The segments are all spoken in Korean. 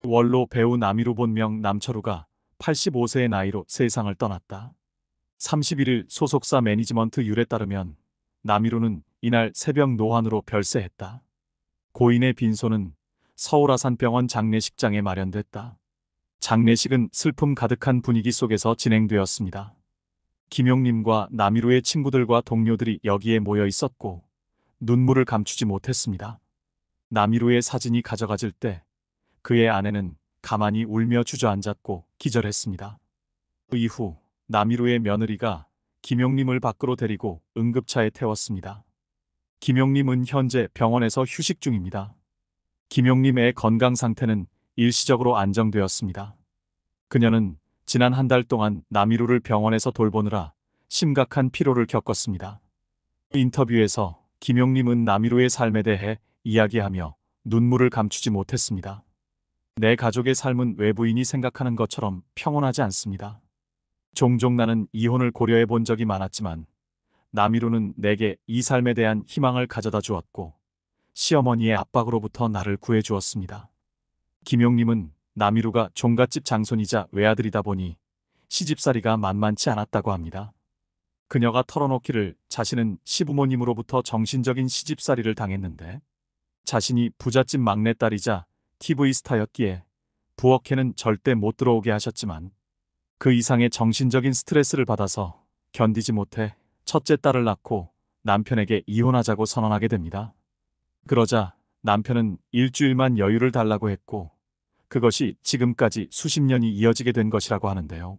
원로 배우 남이루 본명 남철우가 85세의 나이로 세상을 떠났다. 31일 소속사 매니지먼트 율에 따르면 남이루는 이날 새벽 노환으로 별세했다. 고인의 빈소는 서울 아산병원 장례식장에 마련됐다. 장례식은 슬픔 가득한 분위기 속에서 진행되었습니다. 김용림과 남이루의 친구들과 동료들이 여기에 모여 있었고 눈물을 감추지 못했습니다. 남이루의 사진이 가져가질 때 그의 아내는 가만히 울며 주저앉았고 기절했습니다. 이후 남이루의 며느리가 김용림을 밖으로 데리고 응급차에 태웠습니다. 김용림은 현재 병원에서 휴식 중입니다. 김용림의 건강 상태는 일시적으로 안정되었습니다. 그녀는 지난 한 달 동안 남이루를 병원에서 돌보느라 심각한 피로를 겪었습니다. 인터뷰에서 김용림은 남이루의 삶에 대해 이야기하며 눈물을 감추지 못했습니다. 내 가족의 삶은 외부인이 생각하는 것처럼 평온하지 않습니다. 종종 나는 이혼을 고려해 본 적이 많았지만 남이루는 내게 이 삶에 대한 희망을 가져다 주었고 시어머니의 압박으로부터 나를 구해 주었습니다. 김용림은 남이루가 종갓집 장손이자 외아들이다 보니 시집살이가 만만치 않았다고 합니다. 그녀가 털어놓기를 자신은 시부모님으로부터 정신적인 시집살이를 당했는데 자신이 부잣집 막내딸이자 TV 스타였기에 부엌에는 절대 못 들어오게 하셨지만 그 이상의 정신적인 스트레스를 받아서 견디지 못해 첫째 딸을 낳고 남편에게 이혼하자고 선언하게 됩니다. 그러자 남편은 일주일만 여유를 달라고 했고 그것이 지금까지 수십 년이 이어지게 된 것이라고 하는데요.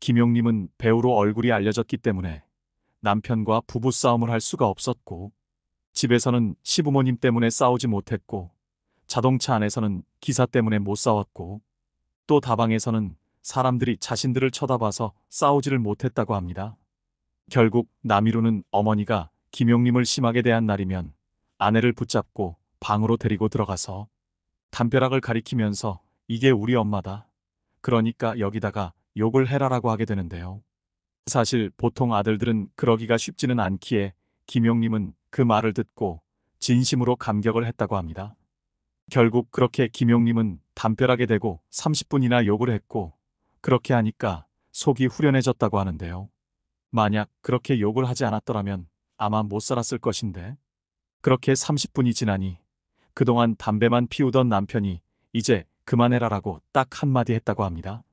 김용림은 배우로 얼굴이 알려졌기 때문에 남편과 부부싸움을 할 수가 없었고 집에서는 시부모님 때문에 싸우지 못했고 자동차 안에서는 기사 때문에 못 싸웠고 또 다방에서는 사람들이 자신들을 쳐다봐서 싸우지를 못했다고 합니다. 결국 남이루는 어머니가 김용림을 심하게 대한 날이면 아내를 붙잡고 방으로 데리고 들어가서 담벼락을 가리키면서 이게 우리 엄마다. 그러니까 여기다가 욕을 해라라고 하게 되는데요. 사실 보통 아들들은 그러기가 쉽지는 않기에 김용림은 그 말을 듣고 진심으로 감격을 했다고 합니다. 결국 그렇게 김용림은 담벼락에 대고 30분이나 욕을 했고 그렇게 하니까 속이 후련해졌다고 하는데요. 만약 그렇게 욕을 하지 않았더라면 아마 못 살았을 것인데 그렇게 30분이 지나니 그동안 담배만 피우던 남편이 이제 그만해라라고 딱 한마디 했다고 합니다.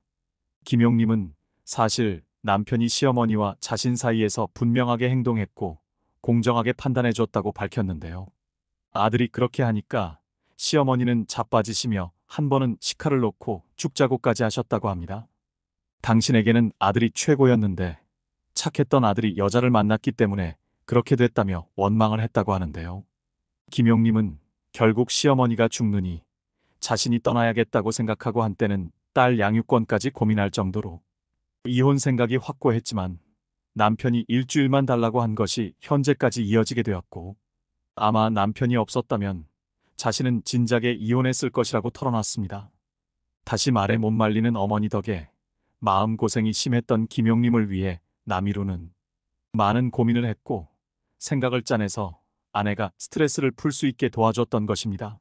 김용림은 사실 남편이 시어머니와 자신 사이에서 분명하게 행동했고 공정하게 판단해줬다고 밝혔는데요. 아들이 그렇게 하니까 시어머니는 자빠지시며 한 번은 식칼을 놓고 죽자고까지 하셨다고 합니다. 당신에게는 아들이 최고였는데 착했던 아들이 여자를 만났기 때문에 그렇게 됐다며 원망을 했다고 하는데요. 김용림은 결국 시어머니가 죽느니 자신이 떠나야겠다고 생각하고 한때는 딸 양육권까지 고민할 정도로 이혼 생각이 확고했지만 남편이 일주일만 달라고 한 것이 현재까지 이어지게 되었고 아마 남편이 없었다면 자신은 진작에 이혼했을 것이라고 털어놨습니다. 다시 말해 못 말리는 어머니 덕에 마음고생이 심했던 김용림을 위해 남이루는 많은 고민을 했고 생각을 짜내서 아내가 스트레스를 풀 수 있게 도와줬던 것입니다.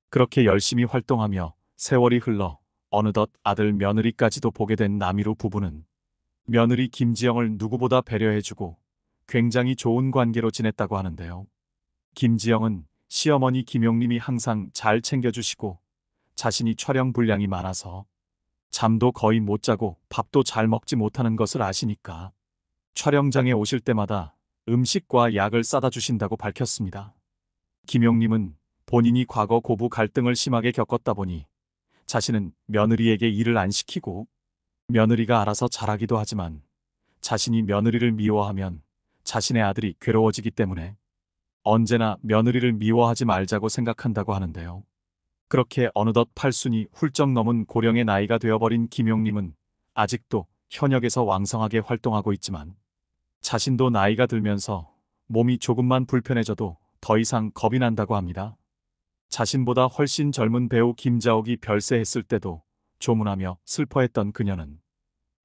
그렇게 열심히 활동하며 세월이 흘러 어느덧 아들 며느리까지도 보게 된 남이루 부부는 며느리 김지영을 누구보다 배려해주고 굉장히 좋은 관계로 지냈다고 하는데요. 김지영은 시어머니 김용림이 항상 잘 챙겨주시고 자신이 촬영 분량이 많아서 잠도 거의 못 자고 밥도 잘 먹지 못하는 것을 아시니까 촬영장에 오실 때마다 음식과 약을 싸다 주신다고 밝혔습니다. 김용림은 본인이 과거 고부 갈등을 심하게 겪었다 보니 자신은 며느리에게 일을 안 시키고 며느리가 알아서 잘하기도 하지만 자신이 며느리를 미워하면 자신의 아들이 괴로워지기 때문에 언제나 며느리를 미워하지 말자고 생각한다고 하는데요. 그렇게 어느덧 8순이 훌쩍 넘은 고령의 나이가 되어버린 김용림은 아직도 현역에서 왕성하게 활동하고 있지만 자신도 나이가 들면서 몸이 조금만 불편해져도 더 이상 겁이 난다고 합니다. 자신보다 훨씬 젊은 배우 김자옥이 별세했을 때도 조문하며 슬퍼했던 그녀는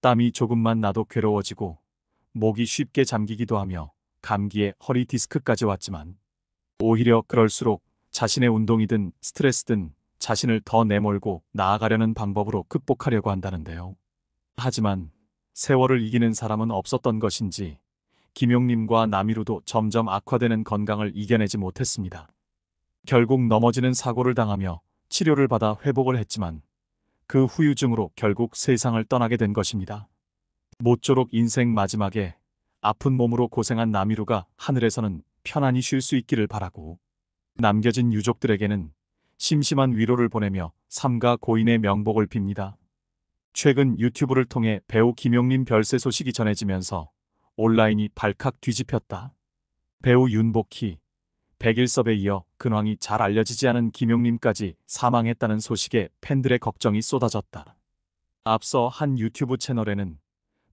땀이 조금만 나도 괴로워지고 목이 쉽게 잠기기도 하며 감기에 허리 디스크까지 왔지만 오히려 그럴수록 자신의 운동이든 스트레스든 자신을 더 내몰고 나아가려는 방법으로 극복하려고 한다는데요. 하지만 세월을 이기는 사람은 없었던 것인지 김용림과 남이루도 점점 악화되는 건강을 이겨내지 못했습니다. 결국 넘어지는 사고를 당하며 치료를 받아 회복을 했지만 그 후유증으로 결국 세상을 떠나게 된 것입니다. 모쪼록 인생 마지막에 아픈 몸으로 고생한 남이루가 하늘에서는 편안히 쉴 수 있기를 바라고 남겨진 유족들에게는 심심한 위로를 보내며 삼가 고인의 명복을 빕니다. 최근 유튜브를 통해 배우 김용림 별세 소식이 전해지면서 온라인이 발칵 뒤집혔다. 배우 윤복희, 백일섭에 이어 근황이 잘 알려지지 않은 김용림까지 사망했다는 소식에 팬들의 걱정이 쏟아졌다. 앞서 한 유튜브 채널에는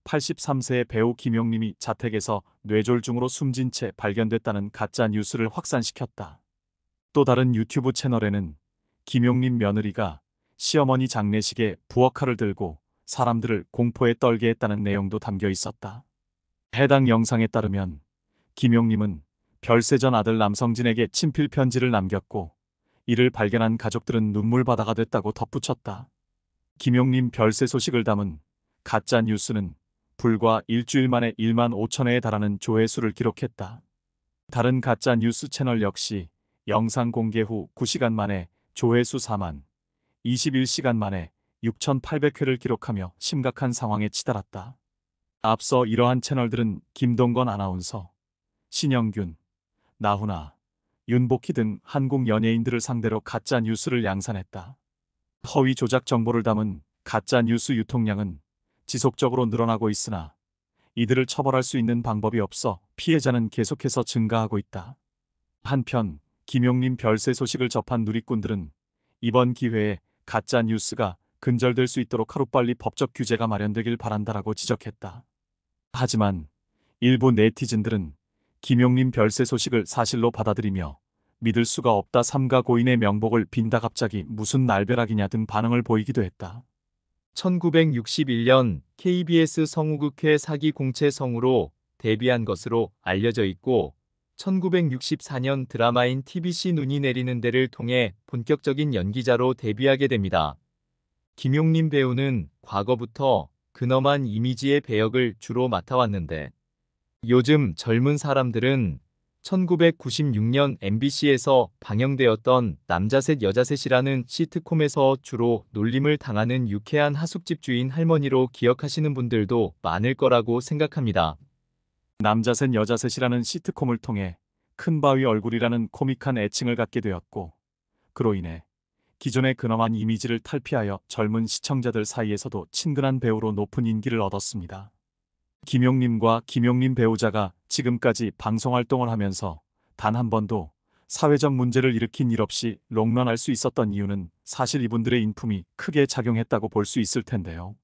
83세의 배우 김용림이 자택에서 뇌졸중으로 숨진 채 발견됐다는 가짜 뉴스를 확산시켰다. 또 다른 유튜브 채널에는 김용림 며느리가 시어머니 장례식에 부엌칼을 들고 사람들을 공포에 떨게 했다는 내용도 담겨 있었다. 해당 영상에 따르면 김용림은 별세 전 아들 남성진에게 친필 편지를 남겼고 이를 발견한 가족들은 눈물바다가 됐다고 덧붙였다. 김용림 별세 소식을 담은 가짜 뉴스는 불과 일주일 만에 1만 5천회에 달하는 조회수를 기록했다. 다른 가짜 뉴스 채널 역시 영상 공개 후 9시간 만에 조회수 4만, 21시간 만에 6,800회를 기록하며 심각한 상황에 치달았다. 앞서 이러한 채널들은 김동건 아나운서, 신영균, 나훈아, 윤복희 등 한국 연예인들을 상대로 가짜 뉴스를 양산했다. 허위 조작 정보를 담은 가짜 뉴스 유통량은 지속적으로 늘어나고 있으나 이들을 처벌할 수 있는 방법이 없어 피해자는 계속해서 증가하고 있다. 한편 김용림 별세 소식을 접한 누리꾼들은 이번 기회에 가짜 뉴스가 근절될 수 있도록 하루빨리 법적 규제가 마련되길 바란다라고 지적했다. 하지만 일부 네티즌들은 김용림 별세 소식을 사실로 받아들이며 믿을 수가 없다, 삼가 고인의 명복을 빈다, 갑자기 무슨 날벼락이냐 등 반응을 보이기도 했다. 1961년 KBS 성우극회 사기 공채 성우로 데뷔한 것으로 알려져 있고 1964년 드라마인 TBC 눈이 내리는 데를 통해 본격적인 연기자로 데뷔하게 됩니다. 김용림 배우는 과거부터 근엄한 이미지의 배역을 주로 맡아왔는데 요즘 젊은 사람들은 1996년 MBC에서 방영되었던 남자셋 여자셋이라는 시트콤에서 주로 놀림을 당하는 유쾌한 하숙집 주인 할머니로 기억하시는 분들도 많을 거라고 생각합니다. 남자셋 여자셋이라는 시트콤을 통해 큰바위 얼굴이라는 코믹한 애칭을 갖게 되었고 그로 인해 기존의 근엄한 이미지를 탈피하여 젊은 시청자들 사이에서도 친근한 배우로 높은 인기를 얻었습니다. 김용림과 김용림 배우자가 지금까지 방송활동을 하면서 단 한 번도 사회적 문제를 일으킨 일 없이 롱런할 수 있었던 이유는 사실 이분들의 인품이 크게 작용했다고 볼 수 있을 텐데요.